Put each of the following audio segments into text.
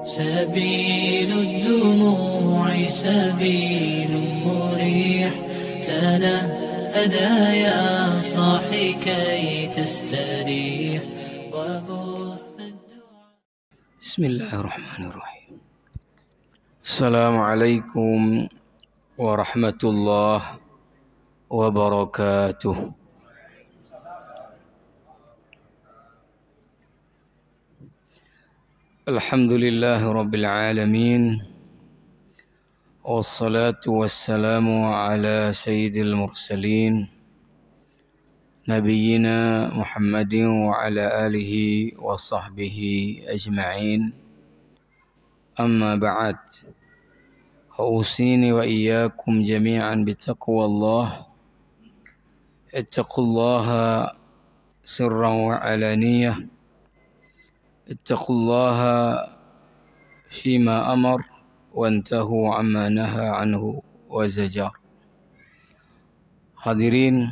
سبيل الدموع سبيل مريح، تنهدى يا صاحي كي تستريح وبث الدعاء. بسم الله الرحمن الرحيم. السلام عليكم ورحمة الله وبركاته. الحمد لله رب العالمين، والصلاة والسلام على سيد المرسلين نبينا محمد وعلى آله وصحبه أجمعين. أما بعد، أوصيني وإياكم جميعا بتقوى الله. اتقوا الله سرا وعلانية، اتقوا الله فيما أمر وانتهوا عما نهى عنه وزجر. Hadirin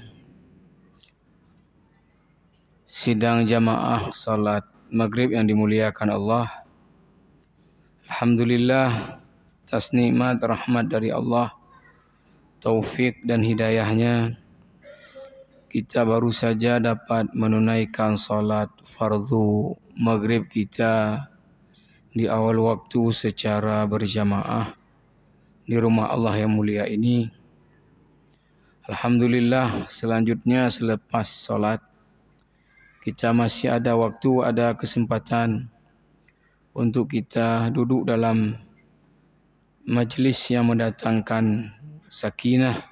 sidang jamaah salat maghrib yang dimuliakan Allah. Alhamdulillah atas nikmat rahmat dari Allah, taufik dan hidayahnya, kita baru saja dapat menunaikan salat fardu maghrib kita di awal waktu secara berjamaah di rumah Allah yang mulia ini. Alhamdulillah, selanjutnya selepas salat kita masih ada waktu, ada kesempatan untuk kita duduk dalam majlis yang mendatangkan sakinah,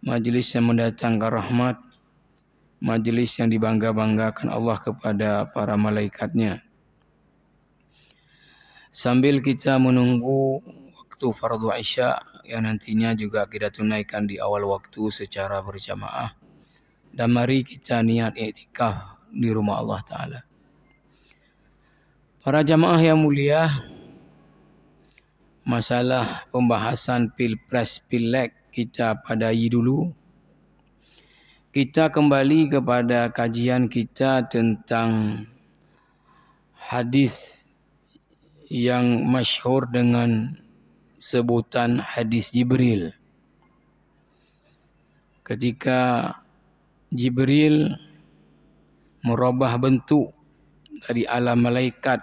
majlis yang mendatangkan rahmat, majlis yang dibangga-banggakan Allah kepada para malaikatnya. Sambil kita menunggu waktu fardu Isya yang nantinya juga kita tunaikan di awal waktu secara berjamaah, dan mari kita niat iktikaf di rumah Allah Ta'ala. Para jamaah yang mulia, masalah pembahasan Pilpres Pileg kita pada dulu, kita kembali kepada kajian kita tentang hadis yang masyhur dengan sebutan hadis Jibril. Ketika Jibril merubah bentuk dari alam malaikat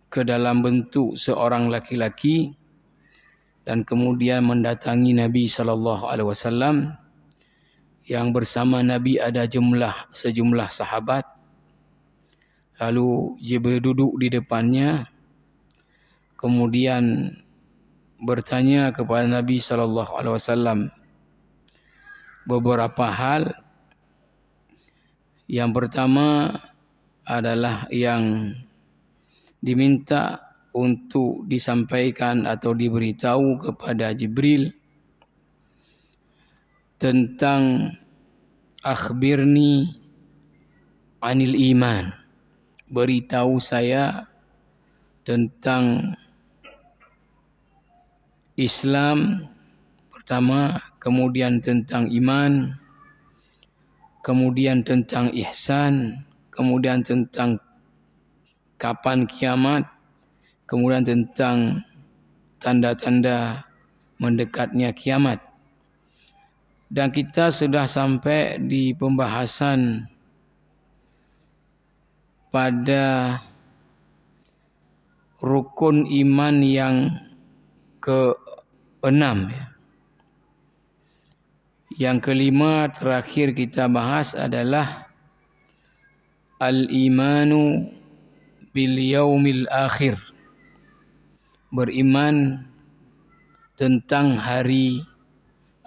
ke dalam bentuk seorang laki-laki dan kemudian mendatangi Nabi SAW, yang bersama Nabi ada sejumlah sahabat. Lalu Jibril duduk di depannya, kemudian bertanya kepada Nabi SAW beberapa hal. Yang pertama adalah yang diminta untuk disampaikan atau diberitahu kepada Jibril tentang akhbirni anil iman, beritahu saya tentang Islam pertama, kemudian tentang iman, kemudian tentang ihsan, kemudian tentang kapan kiamat, kemudian tentang tanda-tanda mendekatnya kiamat. Dan kita sudah sampai di pembahasan pada rukun iman yang ke-6 ya. Yang kelima terakhir kita bahas adalah al-imanu bil yaumil akhir, beriman tentang hari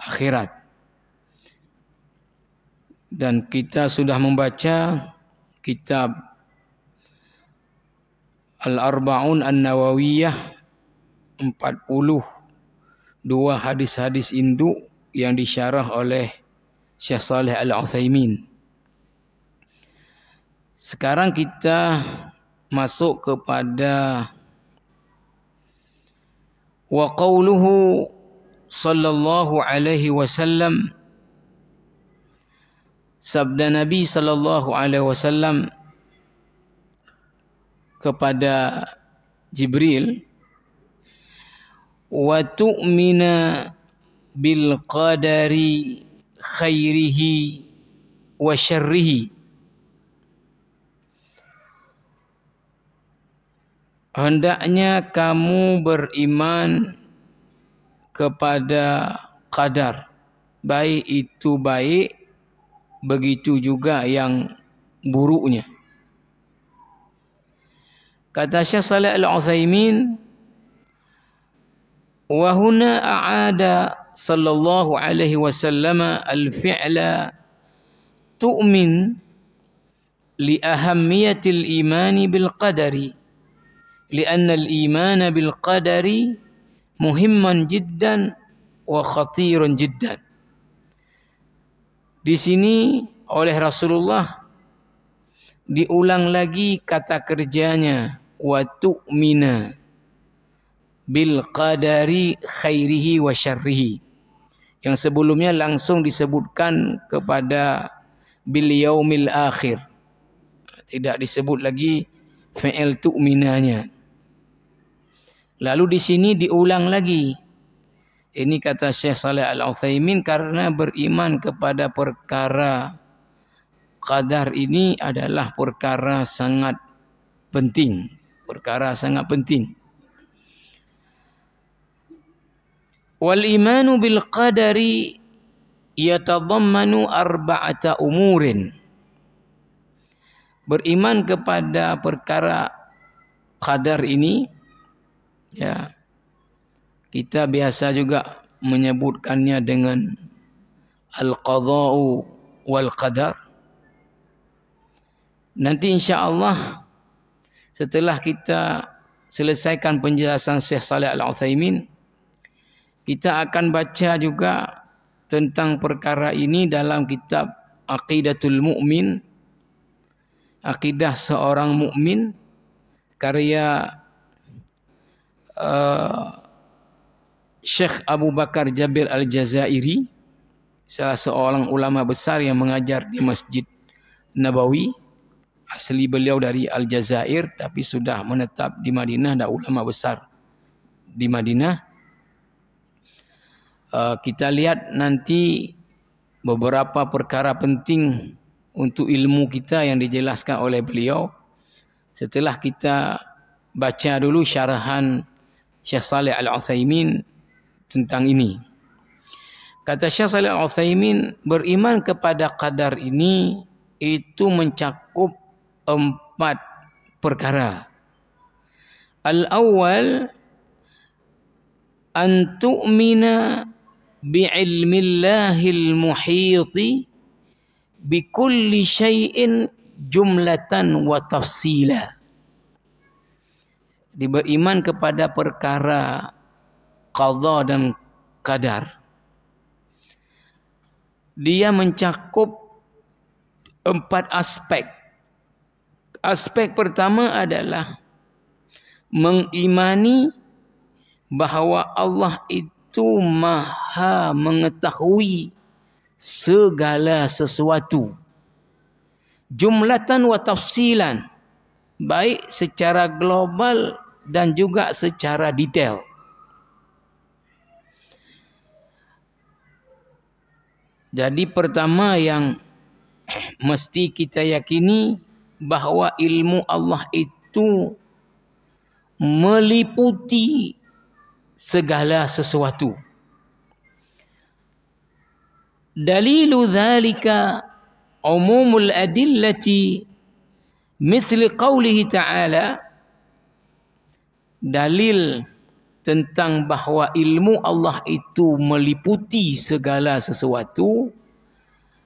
akhirat. Dan kita sudah membaca kitab Al-Arba'un An-Nawawiyah, 42 hadis-hadis induk yang disyarah oleh Syekh Saleh Al-Utsaimin. Sekarang kita masuk kepada wa qauluhu sallallahu alaihi wasallam, sabda Nabi sallallahu alaihi wasallam kepada Jibril, wa tu'mina bil qadari khairihi wa syarrihi. Hendaknya kamu beriman kepada qadar, baik itu baik, begitu juga yang buruknya. Kata Syekh Shalih Al-Utsaimin, wa huna a'ada sallallahu alaihi wasallam al-fi'la tu'min li ahammiyatil imani bil qadari, lianna al-imana bil qadari muhimman jiddan wa khatirun jiddan. Di sini oleh Rasulullah diulang lagi kata kerjanya, wa tu'mina bil qadari khairihi wa syarrihi. Yang sebelumnya langsung disebutkan kepada bil yaumil akhir. Tidak disebut lagi fi'il tu'minanya. Lalu di sini diulang lagi. Ini kata Syekh Shalih Al-Utsaimin, karena beriman kepada perkara qadar ini adalah perkara sangat penting. Perkara sangat penting. Wal imanu bil qadari yatadammanu arba'ata umurin. Beriman kepada perkara qadar ini, ya, kita biasa juga menyebutkannya dengan al-qadha'u wal qadar. Nanti insya-Allah setelah kita selesaikan penjelasan Syekh Shalih Al-Utsaimin, kita akan baca juga tentang perkara ini dalam kitab Aqidatul Mu'min, Akidah Seorang Mukmin, karya Syekh Abu Bakar Jabir Al-Jazairi, salah seorang ulama besar yang mengajar di Masjid Nabawi. Asli beliau dari Aljazair tapi sudah menetap di Madinah, dan ulama besar di Madinah. Kita lihat nanti beberapa perkara penting untuk ilmu kita yang dijelaskan oleh beliau. Setelah kita baca dulu syarahan Syekh Shalih Al-Utsaimin tentang ini. Kata Syekh Shalih Al-Utsaimin, beriman kepada qadar ini itu mencakup 4 perkara. Al-awwal an tu'mina bi'ilmillahil muhiti bikulli syai'in jumlatan wa tafsila. Beriman kepada perkara qadha dan qadar. Dia mencakup 4 aspek. Aspek pertama adalah mengimani bahawa Allah itu maha mengetahui segala sesuatu, jumlatan wa tafsilan, baik secara global dan juga secara detail. Jadi pertama yang mesti kita yakini bahawa ilmu Allah itu meliputi segala sesuatu. Dalilu dzalika umumul adillati mithli qawlihi ta'ala. Dalil tentang bahawa ilmu Allah itu meliputi segala sesuatu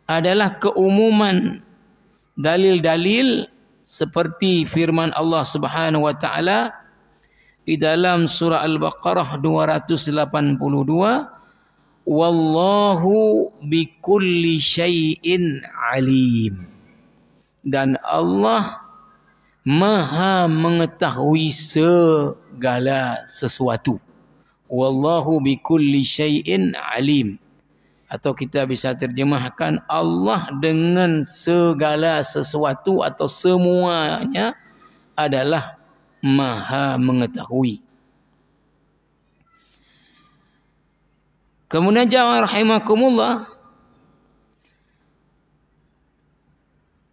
adalah keumuman dalil-dalil seperti firman Allah Subhanahu wa taala di dalam surah Al-Baqarah 282, wallahu bikulli syai'in alim. Dan Allah maha mengetahui segala sesuatu. Wallahu bikulli syai'in alim. Atau kita bisa terjemahkan, Allah dengan segala sesuatu atau semuanya adalah Maha mengetahui. Kemudian jamaah rahimakumullah,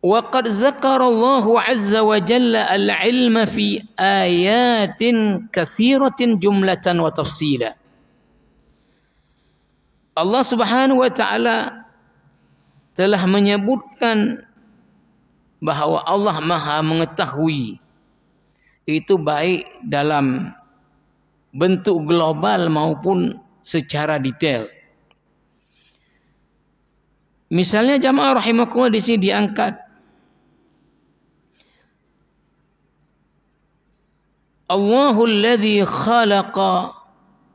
wa qad zakarallahu azza wa jalla al-ilma fi ayatin katsiratin jumlatan wa tafsila. Allah Subhanahu wa taala telah menyebutkan bahawa Allah Maha mengetahui, itu baik dalam bentuk global maupun secara detail. Misalnya jamaah rahimakumullah, di sini diangkat Allahul ladzi khalaqa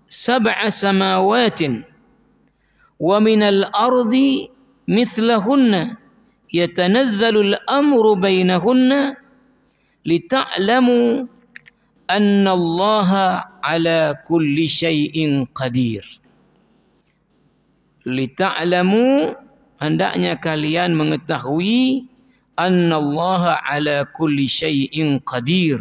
sab'a samawatin wa minal ardi mithlahunna yatanazzalu al-amru bainahunna lita'lamu anna Allaha ala kulli syai'in qadir. Lita'lamu, hendaknya kalian mengetahui, anna Allaha ala kulli syai'in qadir,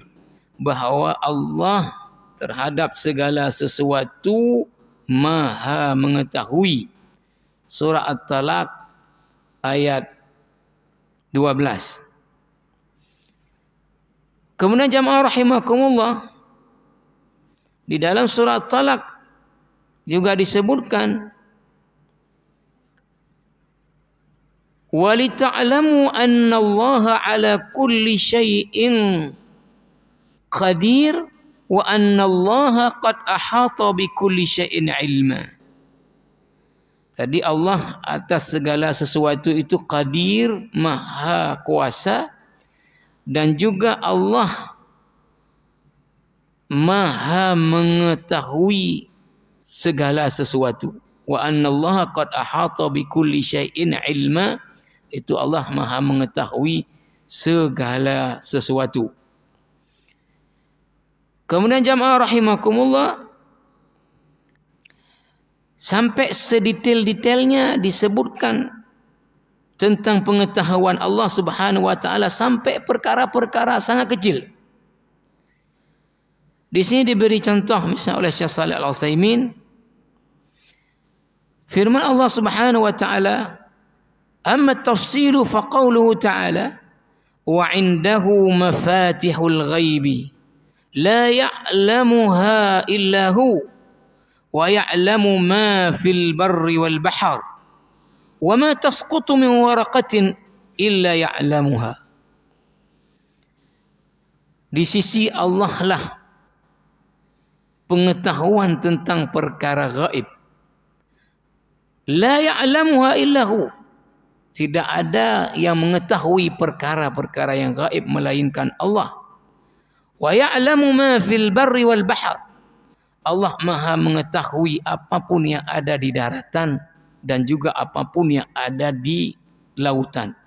bahawa Allah terhadap segala sesuatu Maha mengetahui. Surah At-Talaq ayat 12. Kemudian jamaah rahimakumullah, di dalam surah At-Talaq juga disebutkan walita'lamu anna Allaha ala kulli syai'in qadir wa anna Allaha qad ahata bi kulli syai'in ilma. Tadi Allah atas segala sesuatu itu qadir, maha kuasa, dan juga Allah maha mengetahui segala sesuatu. Wa anna Allaha qad ahata bi kulli syai'in ilma, itu Allah maha mengetahui segala sesuatu. Kemudian jamaah rahimakumullah, sampai sedetail-detailnya disebutkan tentang pengetahuan Allah Subhanahu wa taala sampai perkara-perkara sangat kecil. Di sini diberi contoh misalnya oleh Syekh Shalih Al-Utsaimin, firman Allah Subhanahu wa taala, amma at-tafsilu fa qawluhu ta'ala wa 'indahu mafatihul ghaibi la ya'lamuha illa hu wa ya'lamu ma fil barri wal bahr wa ma tasqutu min waraqatin illa ya'lamuha. Di sisi Allah lah pengetahuan tentang perkara gaib. La ya'lamuha illa hu, tidak ada yang mengetahui perkara-perkara yang gaib melainkan Allah. Wa ya'lamu ma fil barri wal bahr, Allah maha mengetahui apapun yang ada di daratan dan juga apapun yang ada di lautan.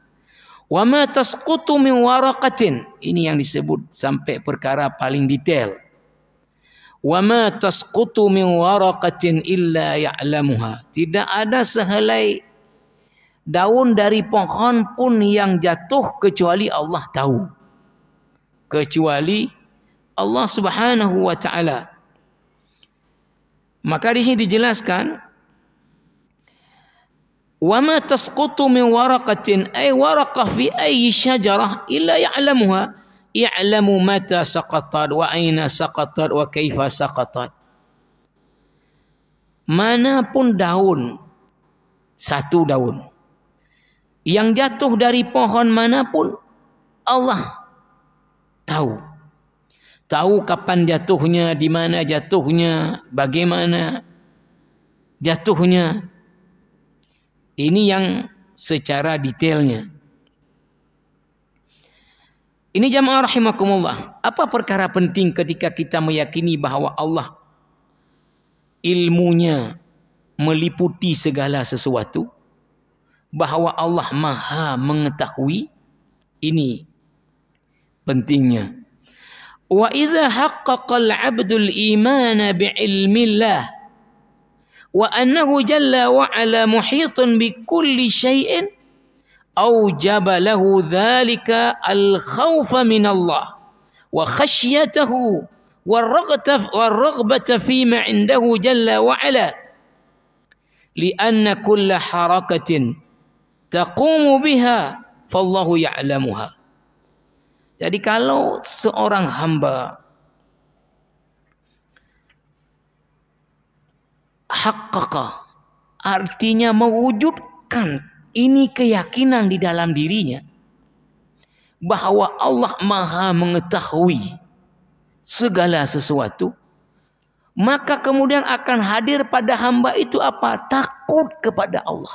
Wa ma tasqutu min waraqatin, ini yang disebut sampai perkara paling detail. Wa ma tasqutu min waraqatin illa ya'lamuha, tidak ada sehelai daun dari pohon pun yang jatuh kecuali Allah tahu. Kecuali Allah Subhanahu wa taala. Maka di sini dijelaskan wa ma tasqutu min waraqatin, ay waraqah fi ayyi syajarah illa ya'lamuha, ya'lamu mata saqatat wa aina saqatat wa kaifa saqatat. Manapun daun, satu daun yang jatuh dari pohon manapun, Allah tahu. Tahu kapan jatuhnya, di mana jatuhnya, bagaimana jatuhnya. Ini yang secara detailnya. Ini jamaah rahimakumullah, apa perkara penting ketika kita meyakini bahwa Allah ilmunya meliputi segala sesuatu, bahwa Allah maha mengetahui. Ini pentingnya. Wa idza haqqaqa al-'abdu al-imana bi'ilmillah wa annahu jalla wa 'ala muhitun bi kulli syai'in aujaba lahu dzalika al-khawfa min Allah wa khasyatahu والرغبة فيما عنده جل وعلا لأن كل حركة تقوم بها فالله يعلمها. Jadi kalau seorang hamba haqqaqa, artinya mewujudkan ini keyakinan di dalam dirinya bahwa Allah Maha mengetahui segala sesuatu, maka kemudian akan hadir pada hamba itu apa? Takut kepada Allah.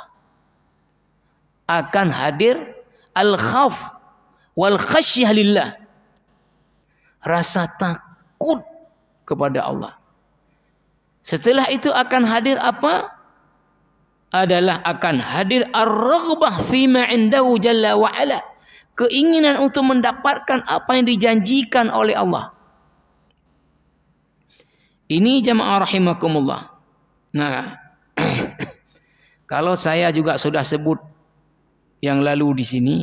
Akan hadir al-khauf wal khasyah lillah. Rasa takut kepada Allah. Setelah itu akan hadir apa? Adalah akan hadir ar-raghbah fima indahu jalla wa ala. Keinginan untuk mendapatkan apa yang dijanjikan oleh Allah. Ini jamaah rahimakumullah. Nah, kalau saya juga sudah sebut yang lalu di sini,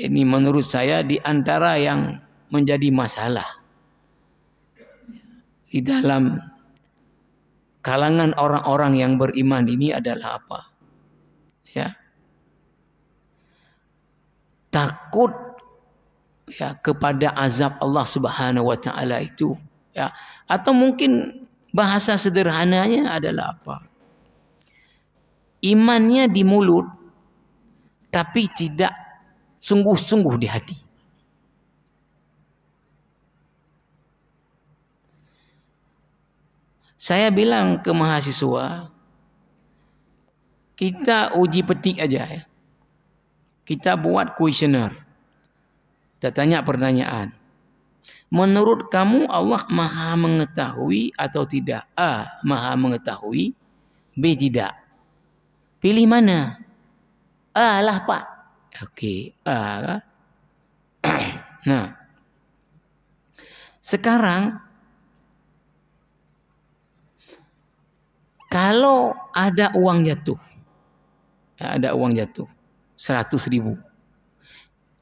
ini menurut saya di antara yang menjadi masalah di dalam kalangan orang-orang yang beriman ini adalah apa? Ya. Takut ya kepada azab Allah Subhanahu wa taala itu. Ya, atau mungkin bahasa sederhananya adalah apa? Imannya di mulut tapi tidak sungguh-sungguh di hati. Saya bilang ke mahasiswa, kita uji petik aja ya. Kita buat kuesioner. Kita tanya pertanyaan. Menurut kamu Allah Maha mengetahui atau tidak? A. Maha mengetahui. B. Tidak. Pilih mana? A lah Pak. Oke. A. Nah. Sekarang. Kalau ada uang jatuh. Ada uang jatuh. 100.000.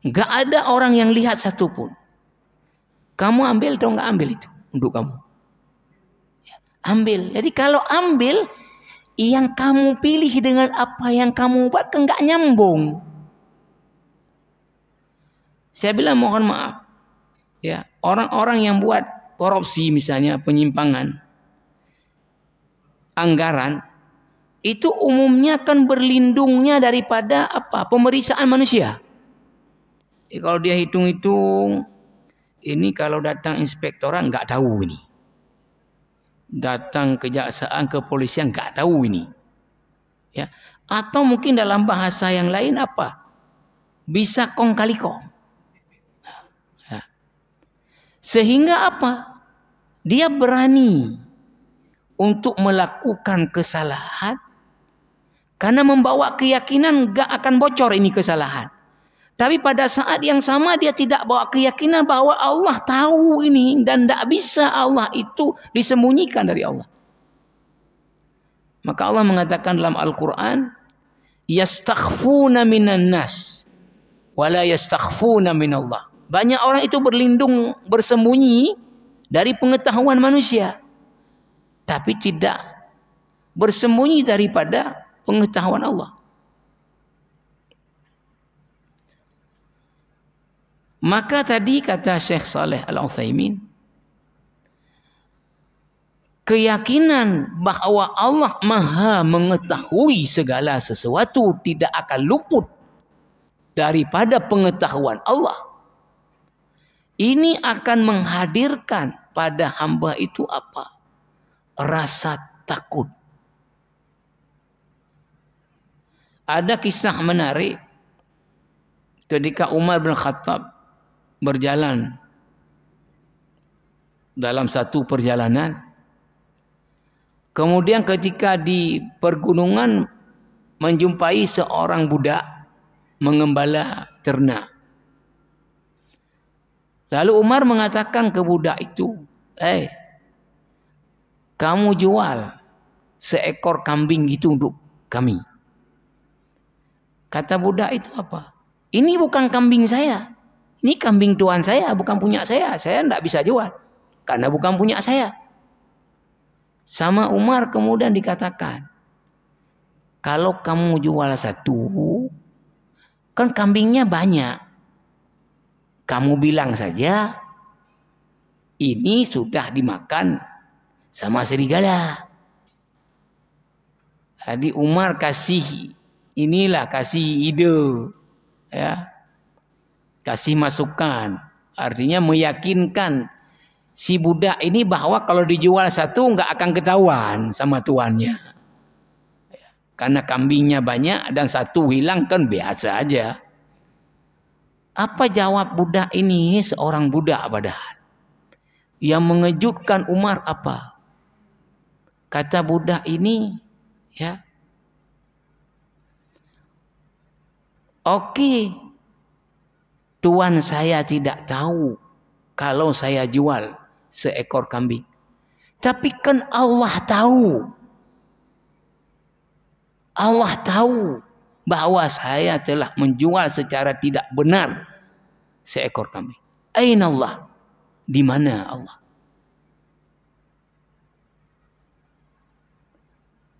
Enggak ada orang yang lihat satupun. Kamu ambil atau enggak ambil itu untuk kamu? Ambil. Jadi kalau ambil, yang kamu pilih dengan apa yang kamu buat enggak nyambung. Saya bilang mohon maaf. Ya, orang-orang yang buat korupsi misalnya, penyimpangan anggaran, itu umumnya kan berlindungnya daripada apa? Pemeriksaan manusia. Kalau dia hitung-hitung, ini kalau datang inspektorat nggak tahu ini. Datang kejaksaan, kepolisian nggak tahu ini. Ya. Atau mungkin dalam bahasa yang lain apa? Bisa kong kali kong. Ya. Sehingga apa? Dia berani untuk melakukan kesalahan karena membawa keyakinan nggak akan bocor ini kesalahan. Tapi pada saat yang sama dia tidak bawa keyakinan bahwa Allah tahu ini dan tidak bisa Allah itu disembunyikan dari Allah. Maka Allah mengatakan dalam Al-Quran, yastakhfuna minan nas wala yastakhfuna minallah. Banyak orang itu berlindung, bersembunyi dari pengetahuan manusia, tapi tidak bersembunyi daripada pengetahuan Allah. Maka tadi kata Syekh Saleh Al-Utsaimin, keyakinan bahwa Allah Maha mengetahui segala sesuatu tidak akan luput daripada pengetahuan Allah. Ini akan menghadirkan pada hamba itu apa? Rasa takut. Ada kisah menarik ketika Umar bin Khattab berjalan dalam satu perjalanan. Kemudian ketika di pergunungan menjumpai seorang budak mengembala ternak. Lalu Umar mengatakan ke budak itu, kamu jual seekor kambing itu untuk kami. Kata budak itu apa? Ini bukan kambing saya. Ini kambing tuan saya, bukan punya saya. Saya tidak bisa jual karena bukan punya saya. Sama Umar kemudian dikatakan, kalau kamu jual satu, kan kambingnya banyak. Kamu bilang saja, ini sudah dimakan sama serigala. Jadi Umar kasih ide, ya, kasih masukan, artinya meyakinkan si budak ini bahwa kalau dijual satu nggak akan ketahuan sama tuannya, karena kambingnya banyak dan satu hilang kan biasa aja. Apa jawab budak ini? Seorang budak padahal. Yang mengejutkan Umar apa? Kata budak ini, ya, oke, tuan saya tidak tahu kalau saya jual seekor kambing. Tapi kan Allah tahu. Allah tahu bahwa saya telah menjual secara tidak benar seekor kambing. Aina Allah? Di mana Allah?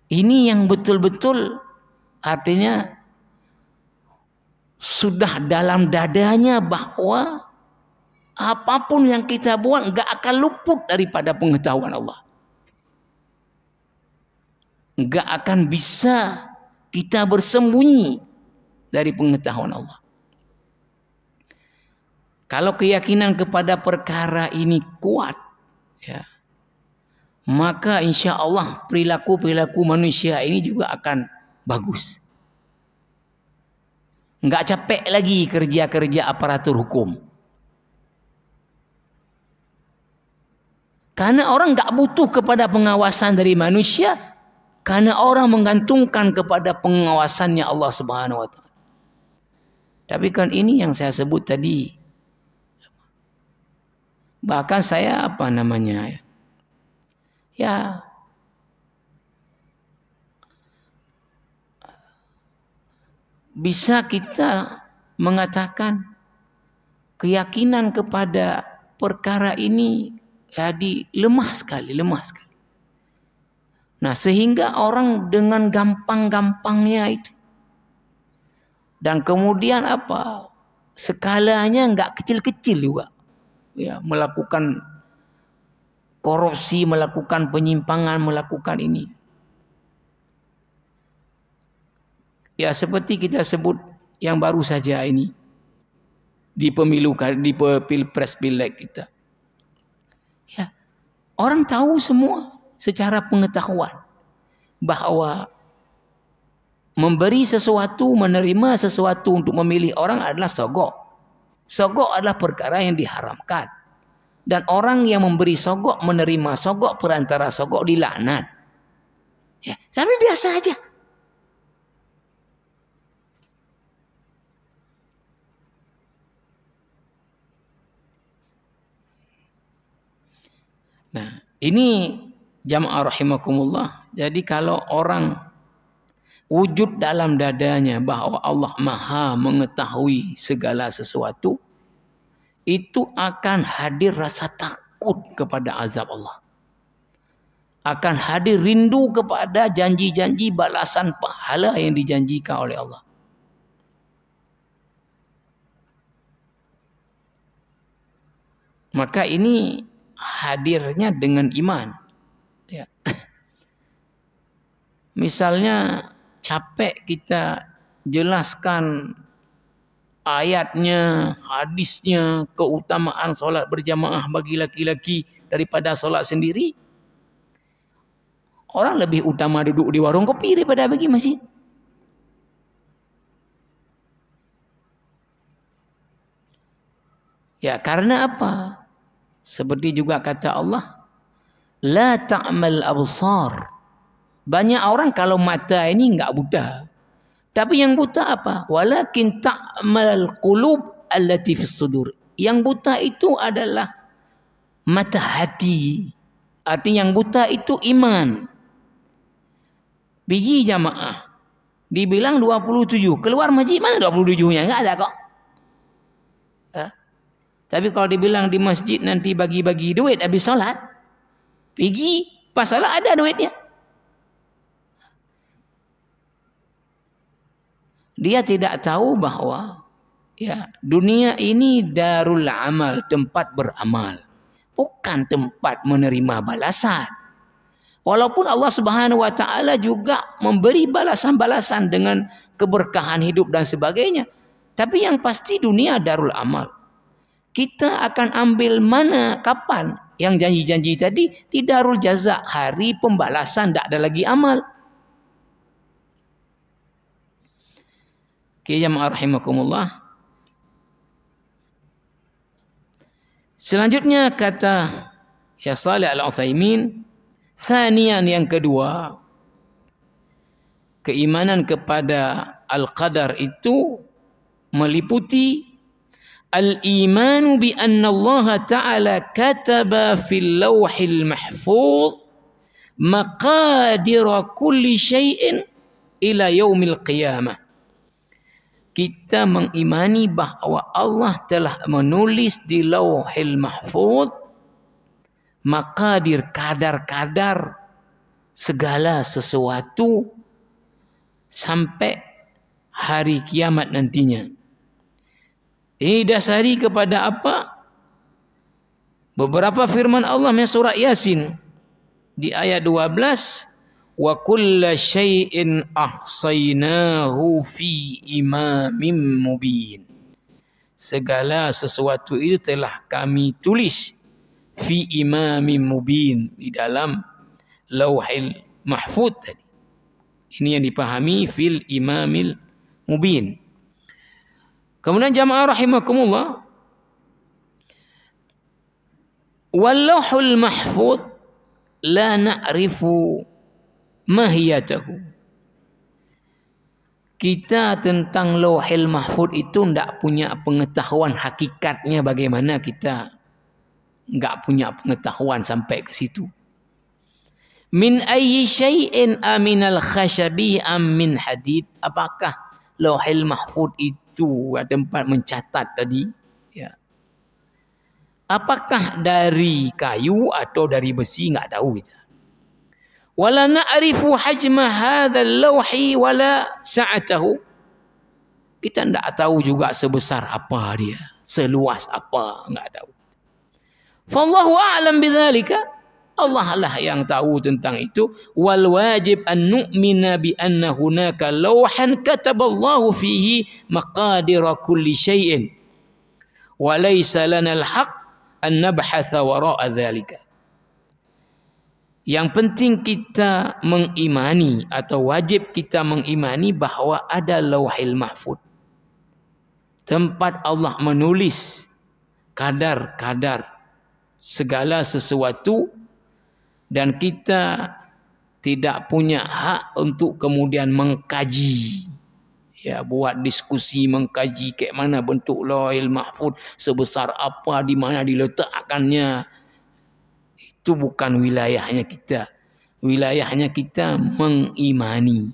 Ini yang betul-betul artinya sudah dalam dadanya bahwa apapun yang kita buat nggak akan luput daripada pengetahuan Allah. Nggak akan bisa kita bersembunyi dari pengetahuan Allah. Kalau keyakinan kepada perkara ini kuat, ya, maka insya Allah perilaku manusia ini juga akan bagus. Nggak capek lagi kerja aparatur hukum. Karena orang nggak butuh kepada pengawasan dari manusia, karena orang menggantungkan kepada pengawasannya Allah Subhanahu wa Ta'ala. Tapi kan ini yang saya sebut tadi. Bahkan saya ya, bisa kita mengatakan keyakinan kepada perkara ini jadi lemah sekali. Nah, sehingga orang dengan gampang-gampangnya itu, dan kemudian apa, skalanya nggak kecil-kecil juga, ya, melakukan korupsi, melakukan penyimpangan, melakukan ini. Ya, seperti kita sebut yang baru saja ini di pilpres pileg kita. Ya, orang tahu semua secara pengetahuan bahwa memberi sesuatu, menerima sesuatu untuk memilih orang adalah sogok. Sogok adalah perkara yang diharamkan. Dan orang yang memberi sogok, menerima sogok, perantara sogok dilaknat. Ya, tapi biasa aja. Nah, ini jamaah rahimakumullah. Jadi kalau orang wujud dalam dadanya bahwa Allah Maha mengetahui segala sesuatu, itu akan hadir rasa takut kepada azab Allah. Akan hadir rindu kepada janji-janji balasan pahala yang dijanjikan oleh Allah. Maka ini hadirnya dengan iman. Ya. Misalnya capek kita jelaskan ayatnya, hadisnya, keutamaan solat berjamaah bagi laki-laki daripada solat sendiri. Orang lebih utama duduk di warung kopi daripada pergi masjid. Ya, karena apa? Seperti juga kata Allah, la ta'mal absar. Banyak orang kalau mata ini enggak buta. Tapi yang buta apa? Walakin ta'mal qulub allati fis sudur. Yang buta itu adalah mata hati. Artinya yang buta itu iman. Biji jamaah dibilang 27, keluar masjid mana 27-nya? Enggak ada kok. Tapi kalau dibilang di masjid nanti bagi-bagi duit habis solat, pergi pas solat ada duitnya. Dia tidak tahu bahwa dunia ini darul amal, tempat beramal, bukan tempat menerima balasan. Walaupun Allah Subhanahu wa taala juga memberi balasan-balasan dengan keberkahan hidup dan sebagainya, tapi yang pasti dunia darul amal. Kita akan ambil mana, kapan? Yang janji-janji tadi di darul jaza, hari pembalasan, tak ada lagi amal. Oke, jamaah rahimakumullah. Selanjutnya kata Syekh Shalih Al-Utsaimin, thaniyan, yang kedua, keimanan kepada al-qadar itu meliputi al-imanu bi anna Allah Ta'ala kataba fil lawhil mahfuz maqadira kulli syai'in ila yaumil qiyamah. Kita mengimani bahawa Allah telah menulis di lawhil mahfuz maqadir, kadar-kadar segala sesuatu sampai hari kiamat nantinya. Ini dasari kepada apa? Beberapa firman Allah di surah Yasin di ayat 12, wa kulla syai'in ahsaynahu fi imamin mubin. Segala sesuatu itu telah kami tulis fi imamin mubin, di dalam lauhil mahfuz tadi. Ini yang dipahami fil imamil mubin. Kemudian jamaah rahimakumullah, wallauhul mahfuz la na'rifu mahiyatahu. Kita tentang lauhil mahfuz itu tidak punya pengetahuan hakikatnya bagaimana, kita enggak punya pengetahuan sampai ke situ. Min ayyi syai'in aminal khashabi am min hadid. Apakah lauhil mahfuz itu tempat mencatat tadi, apakah dari kayu atau dari besi, enggak tahu kita. Wala na'rifu hajma hadzal lauhi wala sa'atahu. Kita enggak tahu juga sebesar apa dia, seluas apa, enggak tahu. Fallahu a'lam bidzalika. Allah lah yang tahu tentang itu. Wal wajib an nu'mina bi anna hunaka lawhan kataballahu fihi maqadira kulli syai'in wa laysa lana al-haq an nabhatha wara'a dzalika. Yang penting kita mengimani, atau wajib kita mengimani bahwa ada lauhil mahfuz, tempat Allah menulis kadar-kadar segala sesuatu, dan kita tidak punya hak untuk kemudian mengkaji, buat diskusi, mengkaji kayak mana bentuk lauhil mahfuz, sebesar apa, di mana diletakkannya. Itu bukan wilayahnya kita. Wilayahnya kita mengimani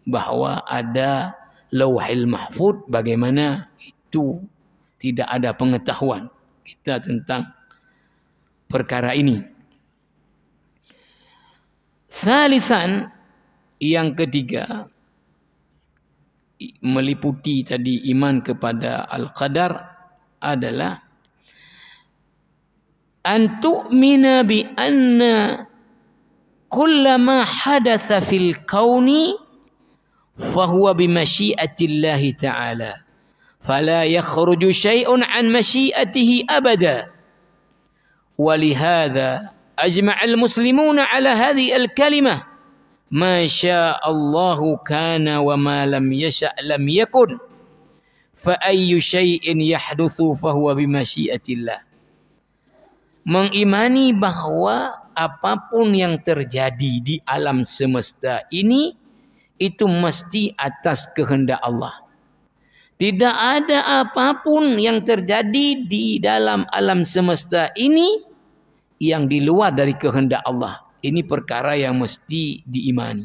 bahwa ada lauhil mahfuz, bagaimana itu tidak ada pengetahuan kita tentang perkara ini. Thalithan, yang ketiga, meliputi tadi iman kepada al-qadar, adalah an tu'mina bi anna kullama hadatha fil kauni fahuwa bi masyiatillahi ta'ala fala yakhruju syai'un an masyiatihi abada. Walihadza أجمع المسلمون على هذه الكلمة ما شاء الله كان وما لم يشأ لم يكن فأي شيء يحدث فهو بمشيئة الله. Mengimani bahwa apapun yang terjadi di alam semesta ini itu mesti atas kehendak Allah. Tidak ada apapun yang terjadi di dalam alam semesta ini yang di luar dari kehendak Allah. Ini perkara yang mesti diimani.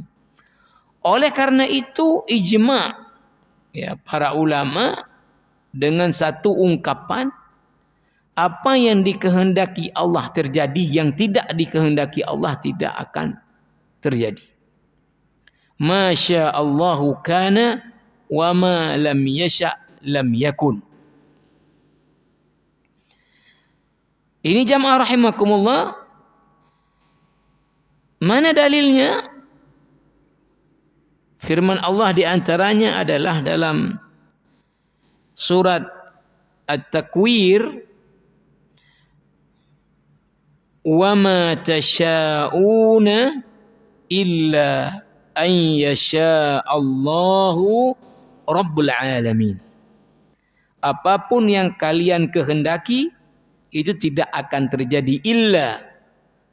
Oleh karena itu ijma' para ulama dengan satu ungkapan Apa yang dikehendaki Allah terjadi, yang tidak dikehendaki Allah tidak akan terjadi. Masya Allahu kana wa ma lam yasha lam yakun. Ini jamaah rahimakumullah. Mana dalilnya? Firman Allah di antaranya adalah dalam surat At-Takwir, wa ma tasha'una illa an yasha Allahu Rabbul Alamin. Apapun yang kalian kehendaki itu tidak akan terjadi illa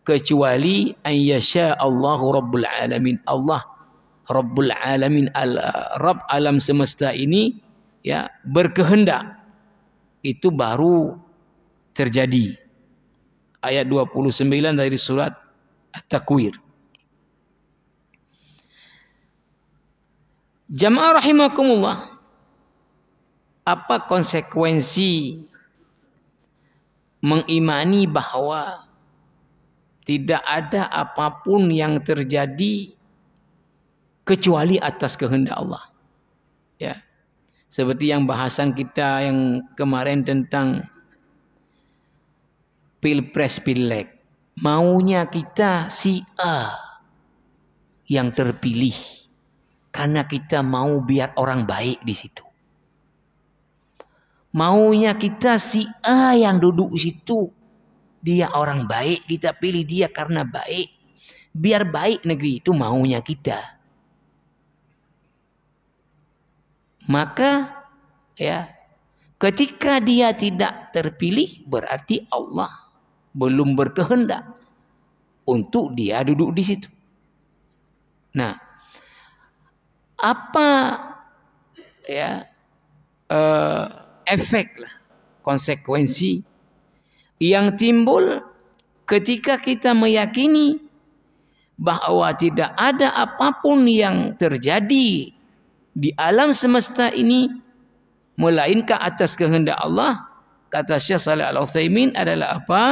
kecuali an yasha Allahu Rabbul Alamin. Allah Rabbul Alamin, Rabb alam semesta ini ya berkehendak, itu baru terjadi. Ayat 29 dari surat At-Takwir. Jamaah rahimakumullah, apa konsekuensi mengimani bahwa tidak ada apapun yang terjadi kecuali atas kehendak Allah? Ya. Seperti yang bahasan kita yang kemarin tentang Pilpres Pileg. Maunya kita si A yang terpilih karena kita mau biar orang baik di situ. Maunya kita si A yang duduk di situ, dia orang baik, kita pilih dia karena baik. Biar baik negeri itu maunya kita. Maka ya, ketika dia tidak terpilih berarti Allah belum berkehendak untuk dia duduk di situ. Nah, apa ya efek lah, konsekuensi yang timbul ketika kita meyakini bahwa tidak ada apapun yang terjadi di alam semesta ini melainkan atas kehendak Allah. Kata Syekh Shalih Al-Utsaimin adalah apa?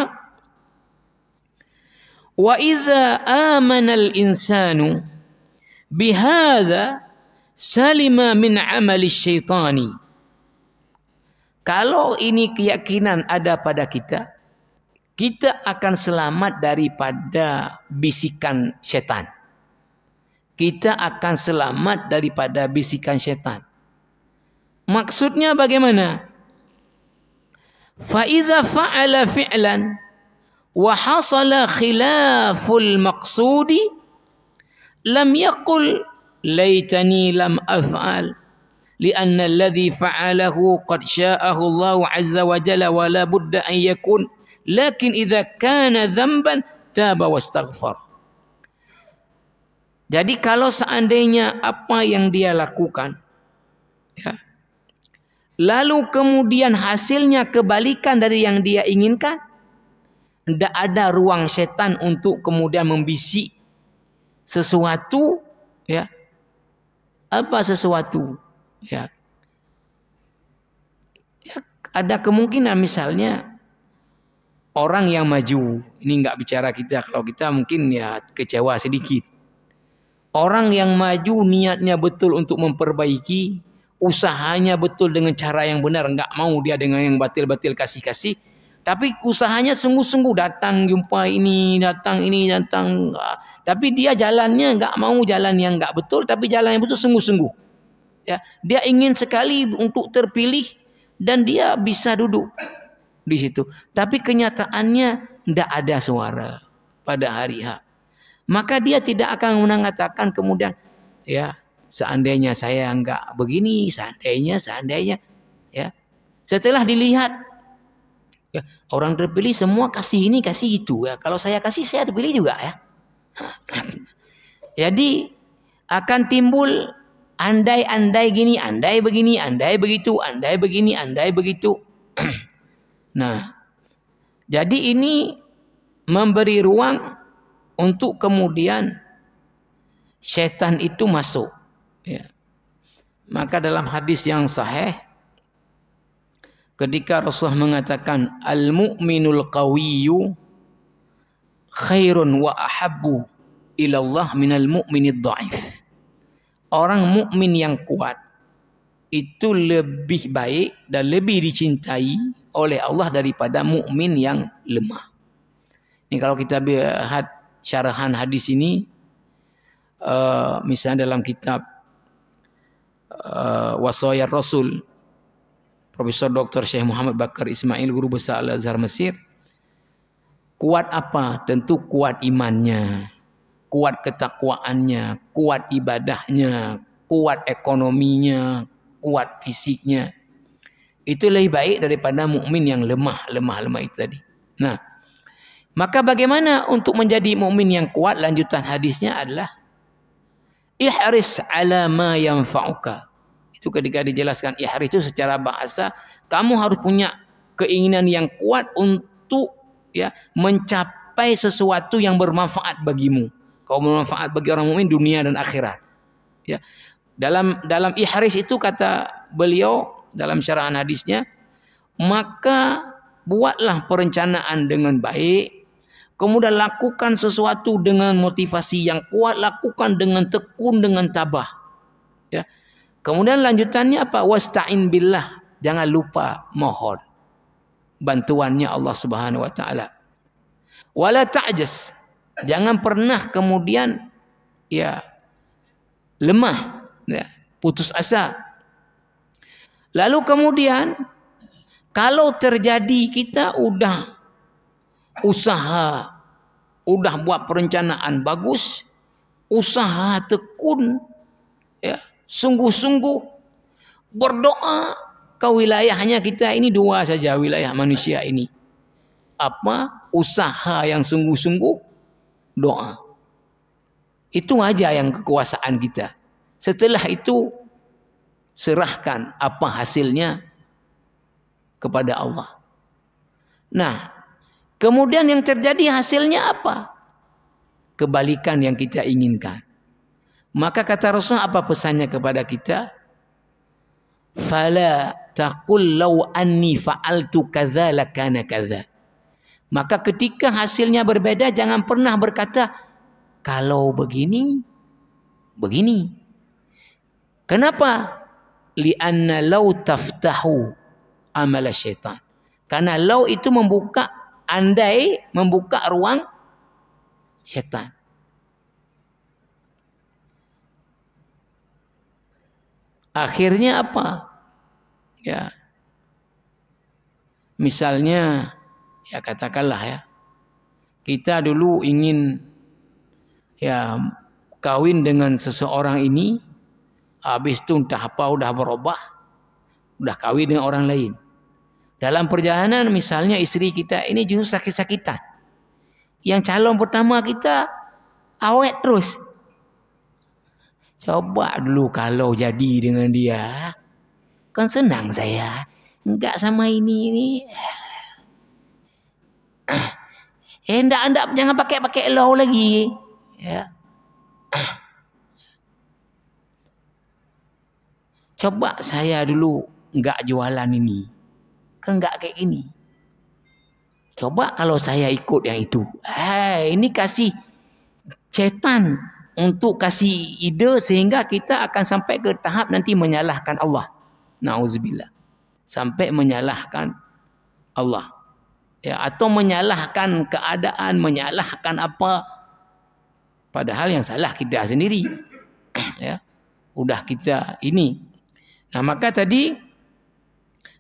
Wa idza amana al-insanu bihadza salima min amali syaitani. Kalau ini keyakinan ada pada kita, kita akan selamat daripada bisikan setan. Kita akan selamat daripada bisikan setan. Maksudnya bagaimana? Fa idza fa'ala fi'lan wa hasala khilaful maqsudi lam yaqul laitani lam af'al lianna alladhi fa'alahu qad sya'ahu Allah 'azza wa jalla wa la budda an yakun lakin idza kana dhanban taba wastaghfar. Jadi kalau seandainya apa yang dia lakukan ya, lalu kemudian hasilnya kebalikan dari yang dia inginkan, tidak ada ruang setan untuk kemudian membisik sesuatu ya. Apa sesuatu ya? Ya, ada kemungkinan misalnya orang yang maju, ini nggak bicara kita, kalau kita mungkin ya kecewa sedikit. Orang yang maju niatnya betul untuk memperbaiki, usahanya betul dengan cara yang benar, nggak mau dia dengan yang batil-batil kasih-kasih, tapi usahanya sungguh-sungguh, datang jumpa ini, datang, tapi dia jalannya nggak mau jalan yang nggak betul, tapi jalan yang betul sungguh-sungguh. Ya, dia ingin sekali untuk terpilih dan dia bisa duduk di situ, tapi kenyataannya tidak ada suara pada hari H. Maka dia tidak akan mengatakan kemudian ya seandainya saya enggak begini, seandainya ya. Setelah dilihat ya, orang terpilih semua kasih ini kasih itu ya. Kalau saya kasih saya terpilih juga ya. Jadi akan timbul andai-andai gini, andai begini, andai begitu, andai begini, andai begitu. Nah, jadi ini memberi ruang untuk kemudian syaitan itu masuk. Ya. Maka dalam hadis yang sahih ketika Rasulullah mengatakan al-mu'minul qawiyyu khairun wa ahabbu ilallah minal mu'minid dha'if. Orang mukmin yang kuat itu lebih baik dan lebih dicintai oleh Allah daripada mukmin yang lemah. Ini kalau kita lihat syarahan hadis ini, misalnya dalam kitab Wasaya Rasul Profesor Dr. Syekh Muhammad Bakar Ismail, guru besar Al-Azhar Mesir, kuat apa? Tentu kuat imannya, kuat ketakwaannya, kuat ibadahnya, kuat ekonominya, kuat fisiknya. Itu lebih baik daripada mukmin yang lemah itu tadi. Nah, maka bagaimana untuk menjadi mukmin yang kuat? Lanjutan hadisnya adalah ihris ala ma yanfa'uka. Itu ketika dijelaskan ihris itu secara bahasa, kamu harus punya keinginan yang kuat untuk mencapai sesuatu yang bermanfaat bagimu. Kau bermanfaat bagi orang mukmin dunia dan akhirat. Ya. Dalam ihris itu kata beliau dalam syarahan hadisnya, maka buatlah perencanaan dengan baik, kemudian lakukan sesuatu dengan motivasi yang kuat, lakukan dengan tekun, dengan tabah. Ya. Kemudian lanjutannya apa? Wasta'in billah. Jangan lupa mohon bantuannya Allah Subhanahu wa taala. Wala ta'jas. Jangan pernah kemudian lemah, putus asa. Lalu kemudian kalau terjadi kita udah usaha, udah buat perencanaan bagus, usaha tekun, sungguh-sungguh berdoa. Ke wilayahnya kita ini dua saja wilayah manusia ini. Apa? Usaha yang sungguh-sungguh, doa. Itu aja yang kekuasaan kita. Setelah itu serahkan apa hasilnya kepada Allah. Nah, kemudian yang terjadi hasilnya apa? Kebalikan yang kita inginkan. Maka kata Rasulullah, apa pesannya kepada kita? Fala taqul law anni fa'altu kadza lakana kadza. Maka ketika hasilnya berbeda, jangan pernah berkata kalau begini, begini. Kenapa? Li'anna law taftahu amal syaitan. Karena law itu membuka, andai membuka ruang syaitan. Akhirnya apa? Misalnya, katakanlah kita dulu ingin kawin dengan seseorang ini, habis itu entah apa udah berubah, udah kawin dengan orang lain. Dalam perjalanan misalnya istri kita ini justru sakit-sakitan. Yang calon pertama kita awet terus. Coba dulu kalau jadi dengan dia, kan senang saya. Enggak sama ini. Enggak, jangan pakai law lagi. Coba saya dulu enggak jualan ini. Kan enggak kayak gini. Coba kalau saya ikut yang itu. Ini kasih setan untuk kasih ide sehingga kita akan sampai ke tahap nanti menyalahkan Allah. Nauzubillah. Sampai menyalahkan Allah. Atau menyalahkan keadaan, menyalahkan apa. Padahal yang salah kita sendiri. Udah kita ini. Nah, maka tadi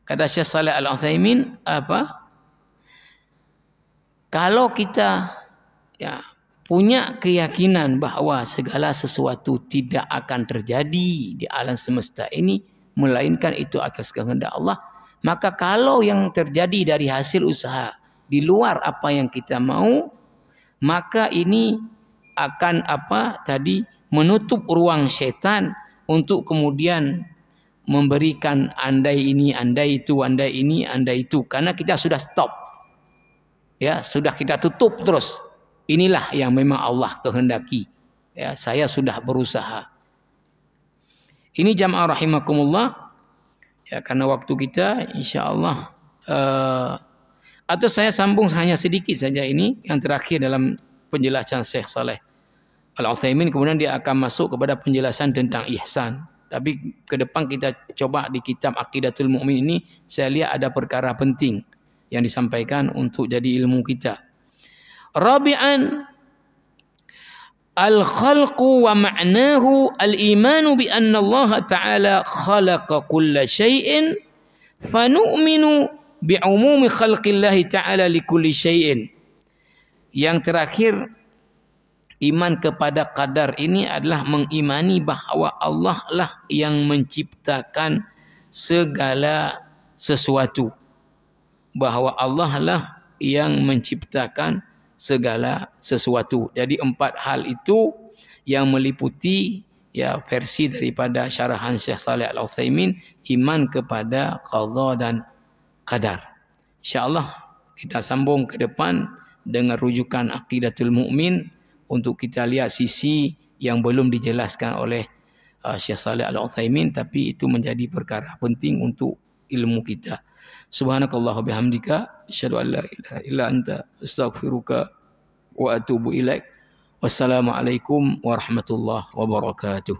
kata Syekh Shalih Al-Utsaimin apa? Kalau kita punya keyakinan bahwa segala sesuatu tidak akan terjadi di alam semesta ini melainkan itu atas kehendak Allah, maka kalau yang terjadi dari hasil usaha di luar apa yang kita mau, maka ini akan menutup ruang setan untuk kemudian memberikan andai ini, andai itu, andai ini, andai itu, karena kita sudah stop. Sudah kita tutup terus. Inilah yang memang Allah kehendaki. Saya sudah berusaha. Ini jamaah rahimakumullah. Ya, karena waktu kita insya-Allah atau saya sambung hanya sedikit saja ini yang terakhir dalam penjelasan Syekh Saleh Al-Utsaimin, kemudian dia akan masuk kepada penjelasan tentang ihsan. Tapi ke depan kita coba di kitab Aqidatul Mu'min ini saya lihat ada perkara penting yang disampaikan untuk jadi ilmu kita. Rabi'an al-khalqu wa ma'nahu al-imanu bi anna Allah Ta'ala khalaqa kulla syai'in fa nu'minu bi umumi khalqillahi Ta'ala li kulli syai'in. Yang terakhir, iman kepada qadar ini adalah mengimani bahawa Allah lah yang menciptakan segala sesuatu. Bahawa Allah lah yang menciptakan segala sesuatu. Jadi 4 hal itu yang meliputi ya versi daripada syarahan Syekh Saleh Al-Utsaimin, iman kepada qada dan qadar. Insya-Allah kita sambung ke depan dengan rujukan Aqidatul Mu'min untuk kita lihat sisi yang belum dijelaskan oleh Syekh Saleh Al-Utsaimin, tapi itu menjadi perkara penting untuk ilmu kita. Subhanakallah bihamdika asyhadu an la ilaha illa anta astaghfiruka wa atubu ilaik. Wassalamualaikum warahmatullahi wabarakatuh.